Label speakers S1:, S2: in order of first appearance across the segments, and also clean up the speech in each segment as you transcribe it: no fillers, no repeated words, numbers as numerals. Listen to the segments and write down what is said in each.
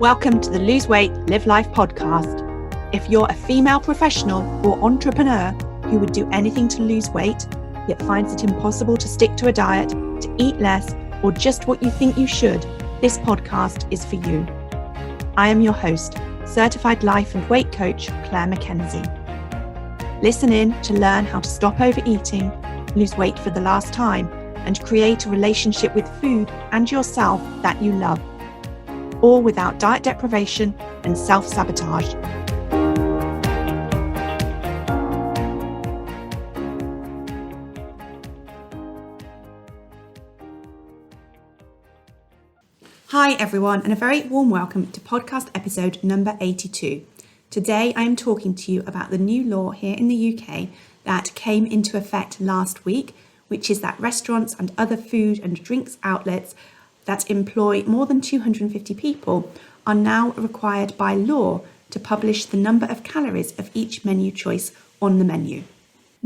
S1: Welcome to the Lose Weight, Live Life podcast. If you're a female professional or entrepreneur who would do anything to lose weight, yet finds it impossible to stick to a diet, to eat less, or just what you think you should, this podcast is for you. I am your host, certified life and weight coach, Clair MACKENZIE. Listen in to learn how to stop overeating, lose weight for the last time, and create a relationship with food and yourself that you love, all without diet deprivation and self-sabotage. Hi everyone, and a very warm welcome to podcast episode number 82. Today I am talking to you about the new law here in the UK that came into effect last week, which is that restaurants and other food and drinks outlets that employ more than 250 people are now required by law to publish the number of calories of each menu choice on the menu.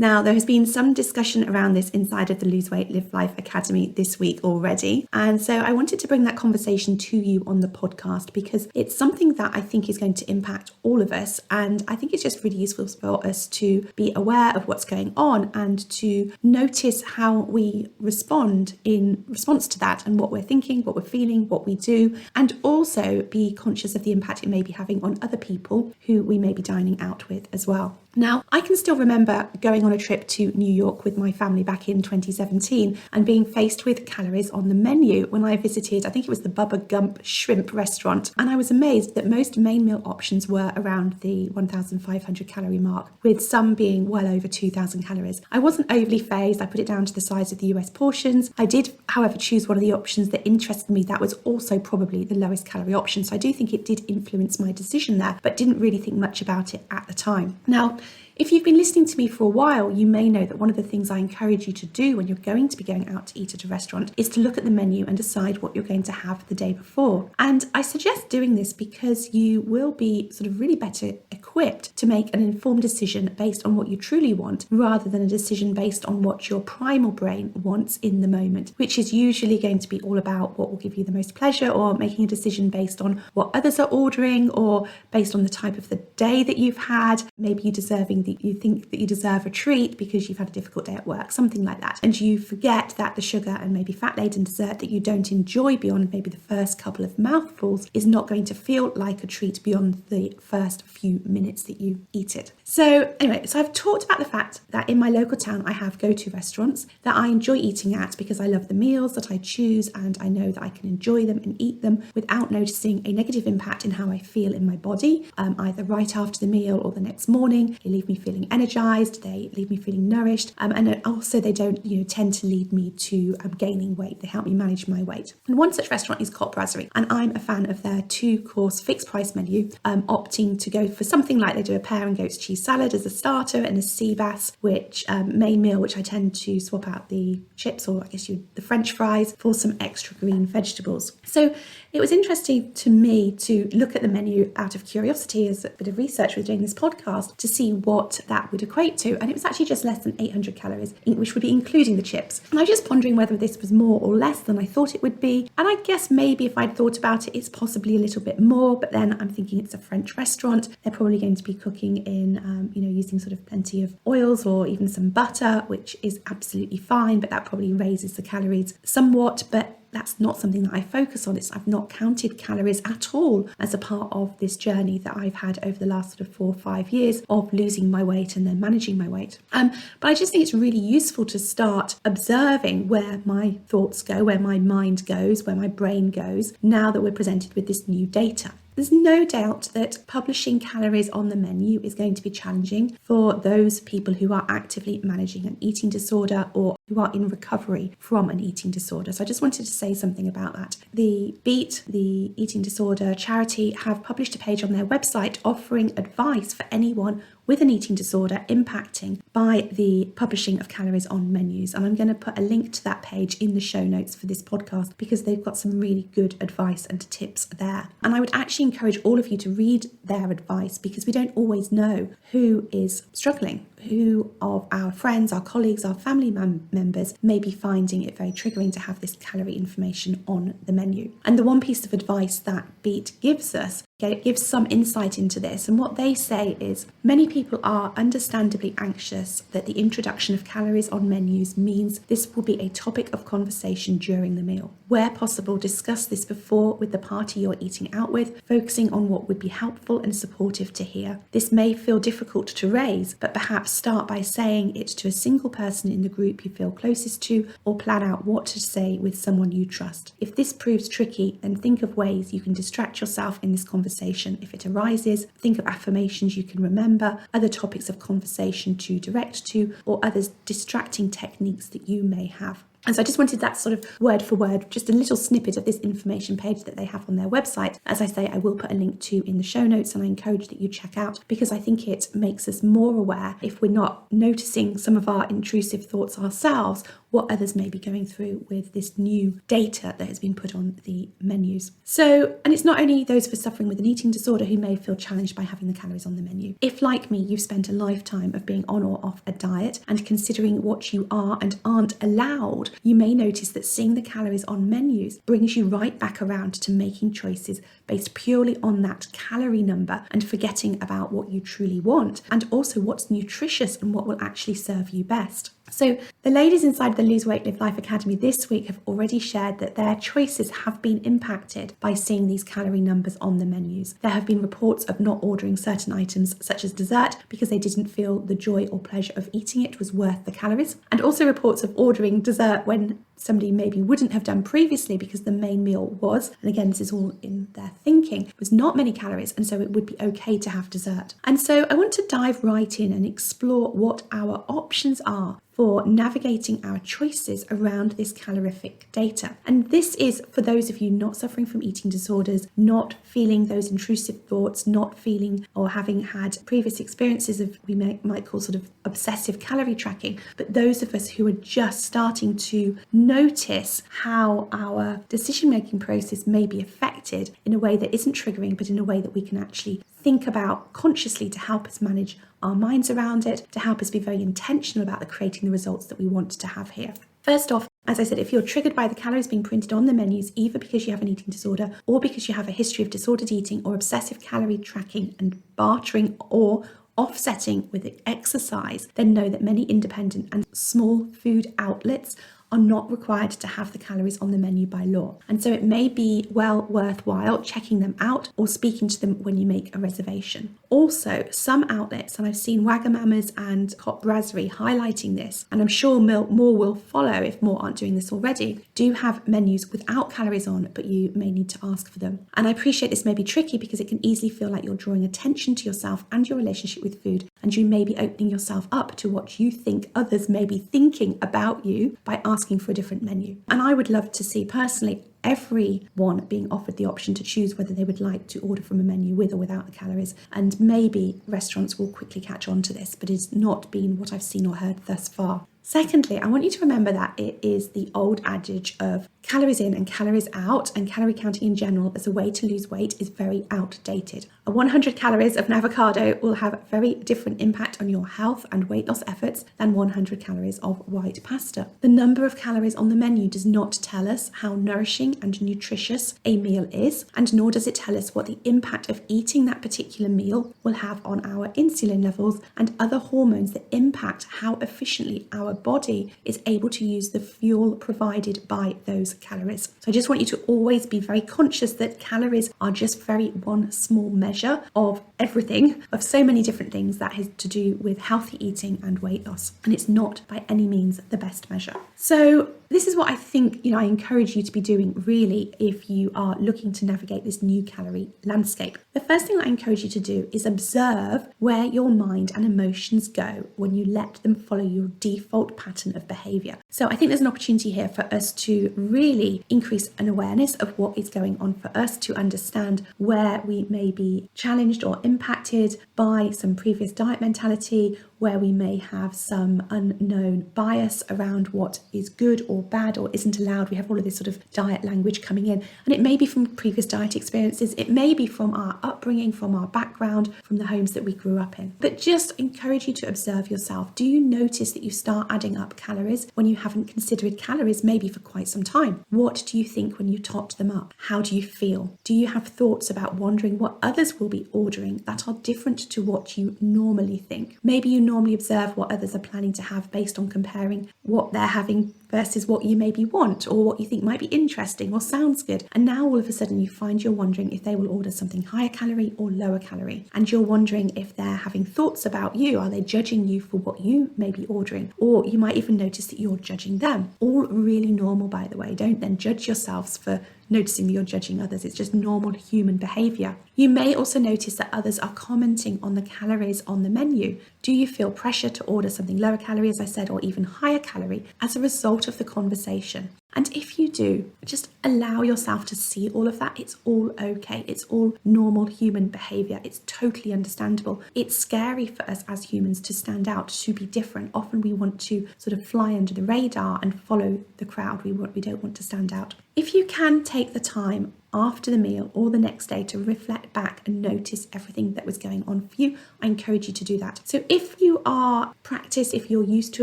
S1: Now, there has been some discussion around this inside of the Lose Weight, Live Life Academy this week already. And so I wanted to bring that conversation to you on the podcast because it's something that I think is going to impact all of us. And I think it's just really useful for us to be aware of what's going on and to notice how we respond in response to that and what we're thinking, what we're feeling, what we do, and also be conscious of the impact it may be having on other people who we may be dining out with as well. Now, I can still remember going on a trip to New York with my family back in 2017 and being faced with calories on the menu when I visited, I think it was the Bubba Gump shrimp restaurant. And I was amazed that most main meal options were around the 1,500 calorie mark, with some being well over 2,000 calories. I wasn't overly fazed. I put it down to the size of the US portions. I did, however, choose one of the options that interested me that was also probably the lowest calorie option. So I do think it did influence my decision there, but didn't really think much about it at the time. Now, if you've been listening to me for a while, you may know that one of the things I encourage you to do when you're going to be going out to eat at a restaurant is to look at the menu and decide what you're going to have the day before. And I suggest doing this because you will be sort of really better equipped to make an informed decision based on what you truly want, rather than a decision based on what your primal brain wants in the moment, which is usually going to be all about what will give you the most pleasure, or making a decision based on what others are ordering, or based on the type of the day that you've had. Maybe you think that you deserve a treat because you've had a difficult day at work, something like that. And you forget that the sugar and maybe fat-laden dessert that you don't enjoy beyond maybe the first couple of mouthfuls is not going to feel like a treat beyond the first few minutes that you eat it. So anyway, I've talked about the fact that in my local town I have go-to restaurants that I enjoy eating at because I love the meals that I choose and I know that I can enjoy them and eat them without noticing a negative impact in how I feel in my body, either right after the meal or the next morning. They leave me feeling energized, they leave me feeling nourished, and also they don't tend to lead me to gaining weight. They help me manage my weight. And one such restaurant is Cop Brasserie, and I'm a fan of their 2-course fixed price menu, opting to go for something like they do a pear and goat's cheese salad as a starter and a sea bass, which main meal, which I tend to swap out the chips, or I guess the French fries, for some extra green vegetables. So it was interesting to me to look at the menu out of curiosity as a bit of research with doing this podcast to see what that would equate to, and it was actually just less than 800 calories, which would be including the chips. And I was just pondering whether this was more or less than I thought it would be, and I guess maybe if I'd thought about it, it's possibly a little bit more, but then I'm thinking it's a French restaurant. They're probably going to be cooking in using sort of plenty of oils or even some butter, which is absolutely fine, but that probably raises the calories somewhat. But that's not something that I focus on. I've not counted calories at all as a part of this journey that I've had over the last sort of 4 or 5 years of losing my weight and then managing my weight. But I just think it's really useful to start observing where my thoughts go, where my mind goes, where my brain goes, now that we're presented with this new data. There's no doubt that publishing calories on the menu is going to be challenging for those people who are actively managing an eating disorder or who are in recovery from an eating disorder. So I just wanted to say something about that. The Beat, the eating disorder charity, have published a page on their website offering advice for anyone with an eating disorder impacting by the publishing of calories on menus. And I'm going to put a link to that page in the show notes for this podcast because they've got some really good advice and tips there. And I would actually encourage all of you to read their advice because we don't always know who is struggling who of our friends, our colleagues, our family members may be finding it very triggering to have this calorie information on the menu. And the one piece of advice that Beat gives us, it gives some insight into this, and what they say is many people are understandably anxious that the introduction of calories on menus means this will be a topic of conversation during the meal. Where possible, discuss this before with the party you're eating out with, focusing on what would be helpful and supportive to hear. This may feel difficult to raise, but perhaps start by saying it to a single person in the group you feel closest to, or plan out what to say with someone you trust. If this proves tricky, then think of ways you can distract yourself in this conversation. If it arises, think of affirmations you can remember, other topics of conversation to direct to, or other distracting techniques that you may have. And so I just wanted that sort of word for word, just a little snippet of this information page that they have on their website. As I say, I will put a link to in the show notes, and I encourage that you check out, because I think it makes us more aware, if we're not noticing some of our intrusive thoughts ourselves, what others may be going through with this new data that has been put on the menus. So, and it's not only those of us suffering with an eating disorder who may feel challenged by having the calories on the menu. If, like me, you've spent a lifetime of being on or off a diet and considering what you are and aren't allowed, you may notice that seeing the calories on menus brings you right back around to making choices based purely on that calorie number and forgetting about what you truly want, and also what's nutritious and what will actually serve you best. So the ladies inside the Lose Weight Live Life Academy this week have already shared that their choices have been impacted by seeing these calorie numbers on the menus. There have been reports of not ordering certain items such as dessert because they didn't feel the joy or pleasure of eating it was worth the calories, and also reports of ordering dessert when somebody maybe wouldn't have done previously because the main meal was, and again this is all in their thinking, was not many calories, and so it would be okay to have dessert. And so I want to dive right in and explore what our options are for navigating our choices around this calorific data. And this is for those of you not suffering from eating disorders, not feeling those intrusive thoughts, not feeling or having had previous experiences of we might call sort of obsessive calorie tracking, but those of us who are just starting to notice how our decision-making process may be affected in a way that isn't triggering, but in a way that we can actually think about consciously to help us manage our minds around it, to help us be very intentional about creating the results that we want to have here. First off, as I said, if you're triggered by the calories being printed on the menus, either because you have an eating disorder or because you have a history of disordered eating or obsessive calorie tracking and bartering or offsetting with exercise, then know that many independent and small food outlets are not required to have the calories on the menu by law. And so it may be well worthwhile checking them out or speaking to them when you make a reservation. Also, some outlets, and I've seen Wagamama's and Cop Brasserie highlighting this, and I'm sure more will follow if more aren't doing this already, do have menus without calories on, but you may need to ask for them. And I appreciate this may be tricky because it can easily feel like you're drawing attention to yourself and your relationship with food, and you may be opening yourself up to what you think others may be thinking about you by asking for a different menu. And I would love to see personally everyone being offered the option to choose whether they would like to order from a menu with or without the calories, and maybe restaurants will quickly catch on to this, but it's not been what I've seen or heard thus far. Secondly, I want you to remember that it is the old adage of calories in and calories out, and calorie counting in general as a way to lose weight is very outdated. A 100 calories of an avocado will have a very different impact on your health and weight loss efforts than 100 calories of white pasta. The number of calories on the menu does not tell us how nourishing and nutritious a meal is, and nor does it tell us what the impact of eating that particular meal will have on our insulin levels and other hormones that impact how efficiently our body is able to use the fuel provided by those calories. So I just want you to always be very conscious that calories are just very one small measure of everything, of so many different things that has to do with healthy eating and weight loss. And it's not by any means the best measure. So this is what I think, I encourage you to be doing really if you are looking to navigate this new calorie landscape. The first thing I encourage you to do is observe where your mind and emotions go when you let them follow your default thought pattern of behavior. So I think there's an opportunity here for us to really increase an awareness of what is going on for us, to understand where we may be challenged or impacted by some previous diet mentality, where we may have some unknown bias around what is good or bad or isn't allowed. We have all of this sort of diet language coming in, and it may be from previous diet experiences, it may be from our upbringing, from our background, from the homes that we grew up in. But just encourage you to observe yourself. Do you notice that you start adding up calories when you haven't considered calories maybe for quite some time? What do you think when you tot them up? How do you feel? Do you have thoughts about wondering what others will be ordering that are different to what you normally think? Maybe you normally observe what others are planning to have based on comparing what they're having versus what you maybe want, or what you think might be interesting or sounds good. And now all of a sudden you find you're wondering if they will order something higher calorie or lower calorie. And you're wondering if they're having thoughts about you. Are they judging you for what you may be ordering? Or you might even notice that you're judging them. All really normal, by the way. Don't then judge yourselves for noticing that you're judging others. It's just normal human behavior. You may also notice that others are commenting on the calories on the menu. Do you feel pressure to order something lower calorie, as I said, or even higher calorie as a result of the conversation? And if you do, just allow yourself to see all of that. It's all okay. It's all normal human behavior. It's totally understandable. It's scary for us as humans to stand out, to be different. Often we want to sort of fly under the radar and follow the crowd. We don't want to stand out. If you can take the time after the meal or the next day to reflect back and notice everything that was going on for you, I encourage you to do that. So if you are if you're used to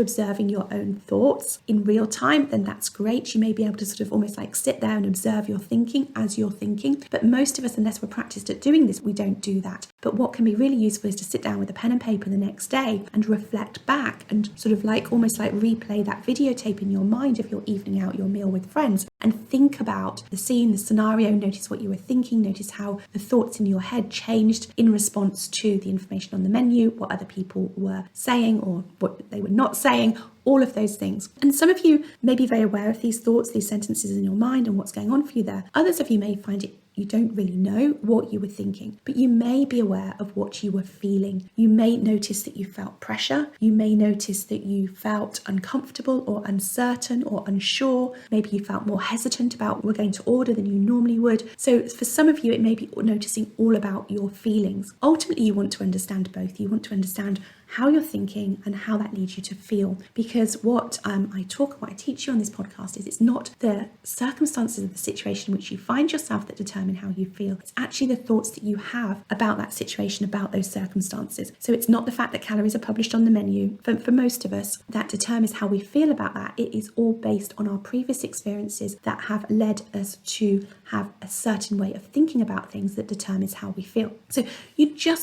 S1: observing your own thoughts in real time, then that's great. You may be able to sort of almost like sit there and observe your thinking as you're thinking. But most of us, unless we're practiced at doing this, we don't do that. But what can be really useful is to sit down with a pen and paper the next day and reflect back and sort of like almost like replay that videotape in your mind if you're evening out your meal with friends, and think about the scene, the scenario. Notice what you were thinking, notice how the thoughts in your head changed in response to the information on the menu, what other people were saying or what they were not saying, all of those things. And some of you may be very aware of these thoughts, these sentences in your mind and what's going on for you there. Others of you may find it you don't really know what you were thinking, but you may be aware of what you were feeling. You may notice that you felt pressure. You may notice that you felt uncomfortable or uncertain or unsure. Maybe you felt more hesitant about what we're going to order than you normally would. So for some of you, it may be noticing all about your feelings. Ultimately, you want to understand both. You want to understand how you're thinking and how that leads you to feel. Because what I teach you on this podcast is it's not the circumstances of the situation in which you find yourself that determine how you feel. It's actually the thoughts that you have about that situation, about those circumstances. So it's not the fact that calories are published on the menu. For most of us, that determines how we feel about that. It is all based on our previous experiences that have led us to have a certain way of thinking about things that determines how we feel. So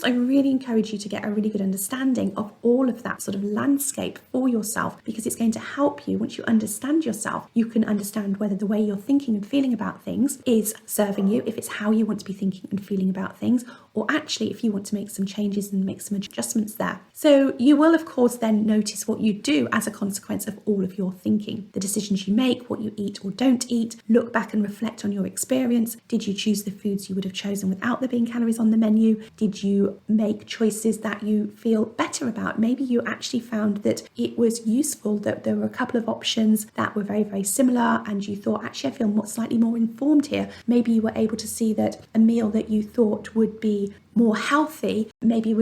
S1: I really encourage you to get a really good understanding of all of that sort of landscape for yourself, because it's going to help you. Once you understand yourself, you can understand whether the way you're thinking and feeling about things is serving you, if it's how you want to be thinking and feeling about things, or actually if you want to make some changes and make some adjustments there. So you will, of course, then notice what you do as a consequence of all of your thinking, the decisions you make, what you eat or don't eat. Look back and reflect on your experience. Did you choose the foods you would have chosen without there being calories on the menu? Did you make choices that you feel better about? Maybe you actually found that it was useful, that there were a couple of options that were very, very similar, and you thought, actually, I feel slightly more informed here. Maybe you were able to see that a meal that you thought would be more healthy maybe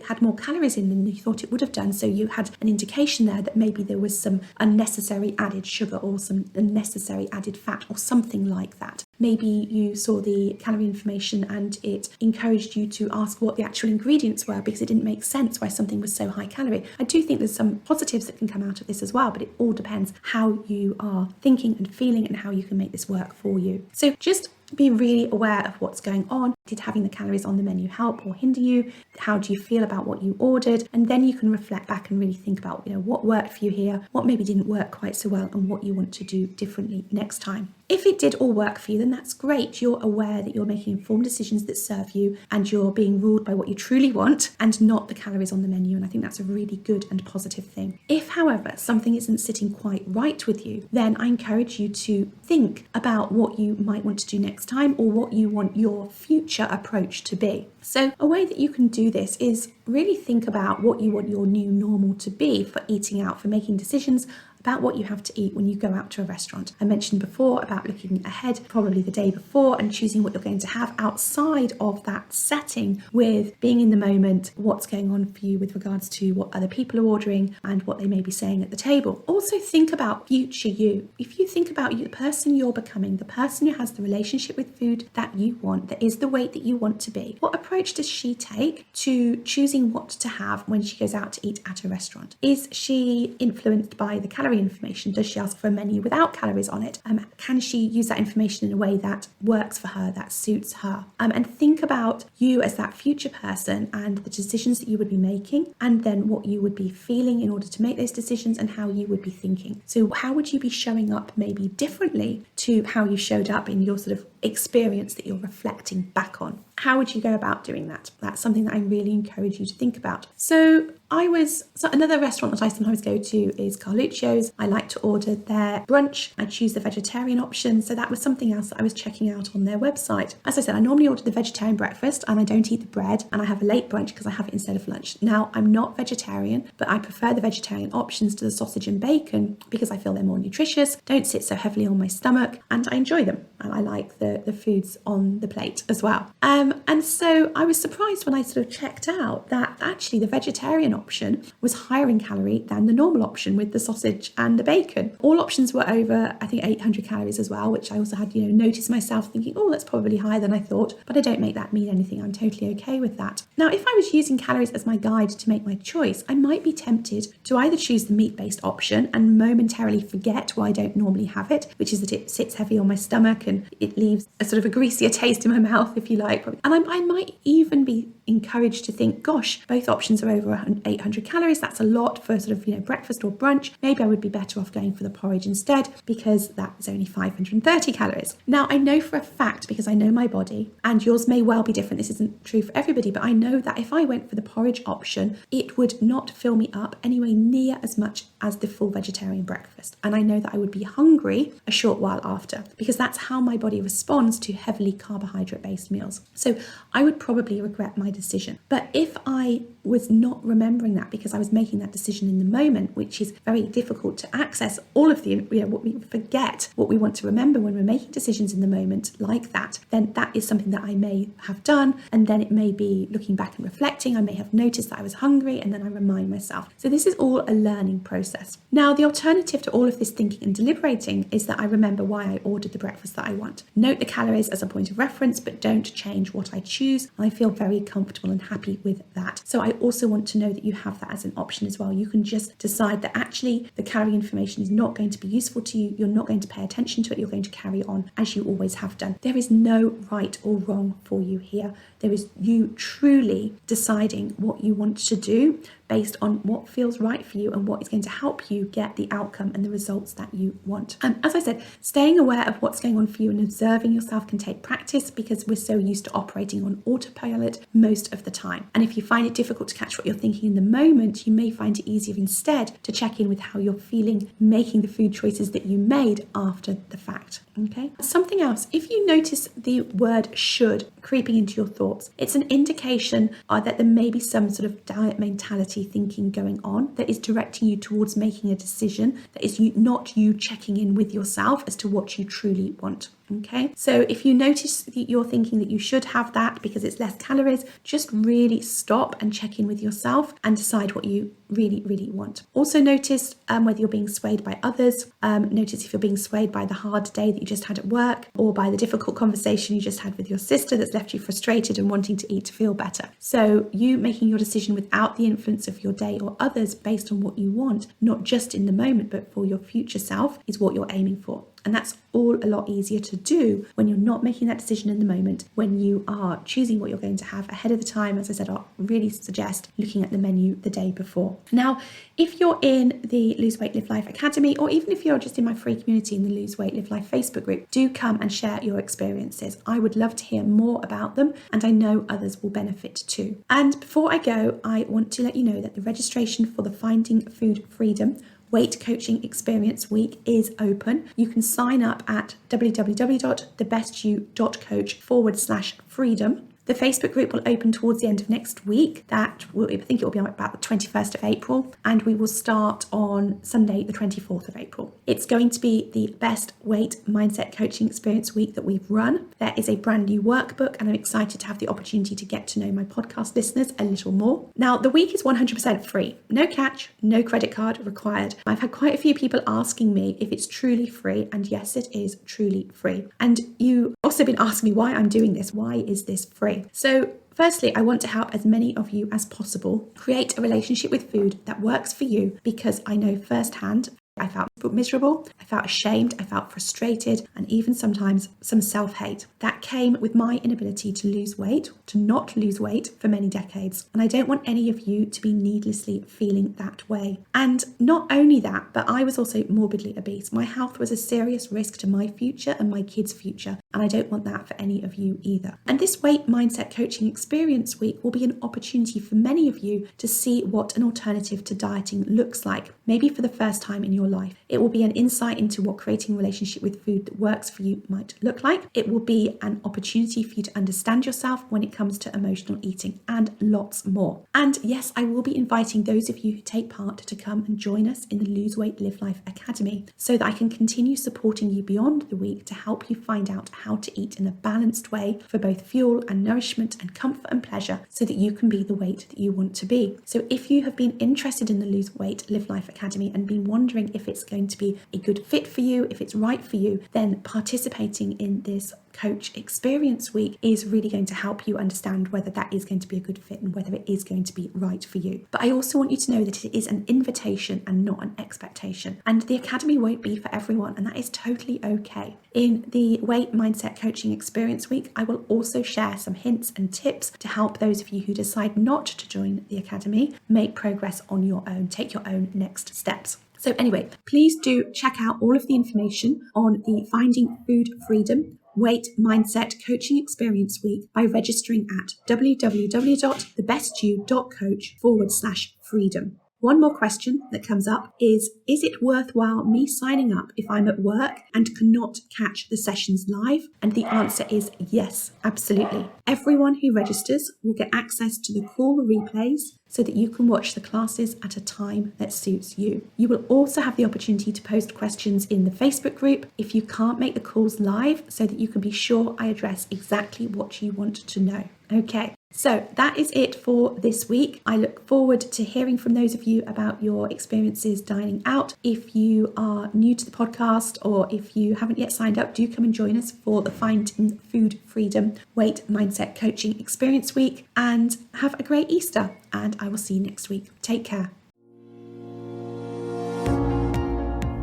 S1: had more calories in than you thought it would have done. So you had an indication there that maybe there was some unnecessary added sugar or some unnecessary added fat or something like that. Maybe you saw the calorie information and it encouraged you to ask what the actual ingredients were, because it didn't make sense why something was so high calorie. I do think there's some positives that can come out of this as well, but it all depends how you are thinking and feeling and how you can make this work for you. So just be really aware of what's going on. Did having the calories on the menu help or hinder you? How do you feel about what you ordered? And then you can reflect back and really think about, what worked for you here, what maybe didn't work quite so well, and what you want to do differently next time. If it did all work for you, then that's great. You're aware that you're making informed decisions that serve you, and you're being ruled by what you truly want and not the calories on the menu. And I think that's a really good and positive thing. If, however, something isn't sitting quite right with you, then I encourage you to think about what you might want to do next next time, or what you want your future approach to be. So a way that you can do this is really think about what you want your new normal to be for eating out, for making decisions about what you have to eat when you go out to a restaurant. I mentioned before about looking ahead, probably the day before, and choosing what you're going to have outside of that setting, with being in the moment, what's going on for you with regards to what other people are ordering and what they may be saying at the table. Also think about future you. If you think about you, the person you're becoming, the person who has the relationship with food that you want, that is the weight that you want to be, what approach does she take to choosing what to have when she goes out to eat at a restaurant? Is she influenced by the calorie information? Does she ask for a menu without calories on it? Can she use that information in a way that works for her, that suits her? And think about you as that future person and the decisions that you would be making, and then what you would be feeling in order to make those decisions, and how you would be thinking. So how would you be showing up maybe differently to how you showed up in your sort of experience that you're reflecting back on? How would you go about doing that? That's something that I really encourage you to think about. So another restaurant that I sometimes go to is Carluccio's. I like to order their brunch. I choose the vegetarian option. So that was something else that I was checking out on their website. As I said, I normally order the vegetarian breakfast and I don't eat the bread, and I have a late brunch because I have it instead of lunch. Now, I'm not vegetarian, but I prefer the vegetarian options to the sausage and bacon because I feel they're more nutritious, don't sit so heavily on my stomach, and I enjoy them. And I like the foods on the plate as well. And so I was surprised when I sort of checked out that actually the vegetarian option was higher in calorie than the normal option with the sausage and the bacon. All options were over, I think, 800 calories as well, which I also had, noticed myself thinking, oh, that's probably higher than I thought, but I don't make that mean anything. I'm totally okay with that. Now, if I was using calories as my guide to make my choice, I might be tempted to either choose the meat-based option and momentarily forget why I don't normally have it, which is that it sits heavy on my stomach and it leaves a sort of a greasier taste in my mouth, if you like. And I might even be encouraged to think, gosh, both options are over 800 calories. That's a lot for sort of, breakfast or brunch. Maybe I would be better off going for the porridge instead because that is only 530 calories. Now, I know for a fact, because I know my body, and yours may well be different, this isn't true for everybody, but I know that if I went for the porridge option, it would not fill me up anywhere near as much as the full vegetarian breakfast. And I know that I would be hungry a short while after, because that's how my body responds to heavily carbohydrate-based meals. So I would probably regret my decision. But if I was not remembering that because I was making that decision in the moment, which is very difficult to access all of the, what we forget, what we want to remember when we're making decisions in the moment like that, then that is something that I may have done. And then it may be looking back and reflecting, I may have noticed that I was hungry, and then I remind myself. So this is all a learning process. Now, the alternative to all of this thinking and deliberating is that I remember why I ordered the breakfast that I want. Note the calories as a point of reference, but don't change what I choose. I feel very comfortable and happy with that. So I also want to know that you have that as an option as well. You can just decide that actually the calorie information is not going to be useful to you. You're not going to pay attention to it. You're going to carry on as you always have done. There is no right or wrong for you here. There is you truly deciding what you want to do based on what feels right for you and what is going to help you get the outcome and the results that you want. As I said, staying aware of what's going on for you and observing yourself can take practice because we're so used to operating on autopilot most of the time. And if you find it difficult to catch what you're thinking in the moment, you may find it easier instead to check in with how you're feeling, making the food choices that you made after the fact. Okay. Something else, if you notice the word should creeping into your thoughts, it's an indication that there may be some sort of diet mentality thinking going on that is directing you towards making a decision that is not you checking in with yourself as to what you truly want. Okay, so if you notice that you're thinking that you should have that because it's less calories, just really stop and check in with yourself and decide what you really, really want. Also notice whether you're being swayed by others. Notice if you're being swayed by the hard day that you just had at work or by the difficult conversation you just had with your sister that's left you frustrated and wanting to eat to feel better. So you making your decision without the influence of your day or others based on what you want, not just in the moment, but for your future self, is what you're aiming for. And that's all a lot easier to do when you're not making that decision in the moment, when you are choosing what you're going to have ahead of the time. As I said, I'll really suggest looking at the menu the day before. Now, if you're in the Lose Weight Live Life Academy, or even if you're just in my free community in the Lose Weight Live Life Facebook group, do come and share your experiences. I would love to hear more about them, and I know others will benefit too. And before I go, I want to let you know that the registration for the Finding Food Freedom Weight Coaching Experience Week is open. You can sign up at www.thebestyou.coach/freedom. The Facebook group will open towards the end of next week. I think it will be about the 21st of April, and we will start on Sunday, the 24th of April. It's going to be the best weight mindset coaching experience week that we've run. There is a brand new workbook, and I'm excited to have the opportunity to get to know my podcast listeners a little more. Now, the week is 100% free. No catch, no credit card required. I've had quite a few people asking me if it's truly free, and yes, it is truly free. And you also been asking me why I'm doing this. Why is this free? So firstly, I want to help as many of you as possible create a relationship with food that works for you, because I know firsthand I felt miserable, I felt ashamed, I felt frustrated, and even sometimes some self-hate. That came with my inability to lose weight, to not lose weight for many decades. And I don't want any of you to be needlessly feeling that way. And not only that, but I was also morbidly obese. My health was a serious risk to my future and my kids' future. And I don't want that for any of you either. And this Weight Mindset Coaching Experience Week will be an opportunity for many of you to see what an alternative to dieting looks like, maybe for the first time in your life. It will be an insight into what creating a relationship with food that works for you might look like. It will be an opportunity for you to understand yourself when it comes to emotional eating, and lots more. And yes, I will be inviting those of you who take part to come and join us in the Lose Weight Live Life Academy, so that I can continue supporting you beyond the week to help you find out how to eat in a balanced way for both fuel and nourishment and comfort and pleasure, so that you can be the weight that you want to be. So if you have been interested in the Lose Weight Live Life Academy and been wondering if it's going to be a good fit for you, if it's right for you, then participating in this Coach Experience Week is really going to help you understand whether that is going to be a good fit and whether it is going to be right for you. But I also want you to know that it is an invitation and not an expectation. And the Academy won't be for everyone, and that is totally okay. In the Weight Mindset Coaching Experience Week, I will also share some hints and tips to help those of you who decide not to join the Academy make progress on your own, take your own next steps. So anyway, please do check out all of the information on the Finding Food Freedom Weight Mindset Coaching Experience Week by registering at www.thebestyou.coach/freedom. One more question that comes up is it worthwhile me signing up if I'm at work and cannot catch the sessions live? And the answer is yes, absolutely. Everyone who registers will get access to the call replays so that you can watch the classes at a time that suits you. You will also have the opportunity to post questions in the Facebook group if you can't make the calls live, so that you can be sure I address exactly what you want to know. Okay, so that is it for this week. I look forward to hearing from those of you about your experiences dining out. If you are new to the podcast, or if you haven't yet signed up, do come and join us for the Finding Food Freedom Weight Mindset Coaching Experience Week, and have a great Easter, and I will see you next week. Take care.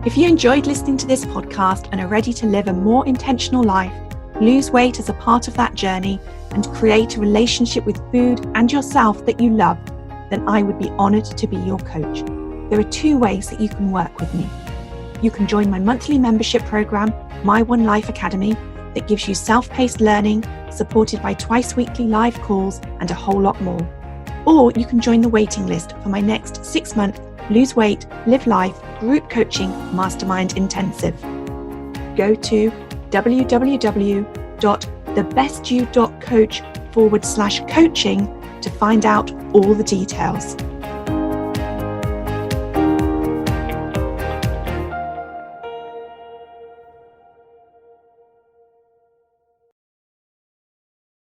S1: If you enjoyed listening to this podcast and are ready to live a more intentional life, lose weight as a part of that journey, and create a relationship with food and yourself that you love, then I would be honoured to be your coach. There are two ways that you can work with me. You can join my monthly membership program, My One Life Academy, that gives you self-paced learning, supported by twice weekly live calls and a whole lot more. Or you can join the waiting list for my next 6-month Lose Weight, Live Life Group Coaching Mastermind Intensive. Go to www.thebestyou.coach/coaching to find out all the details.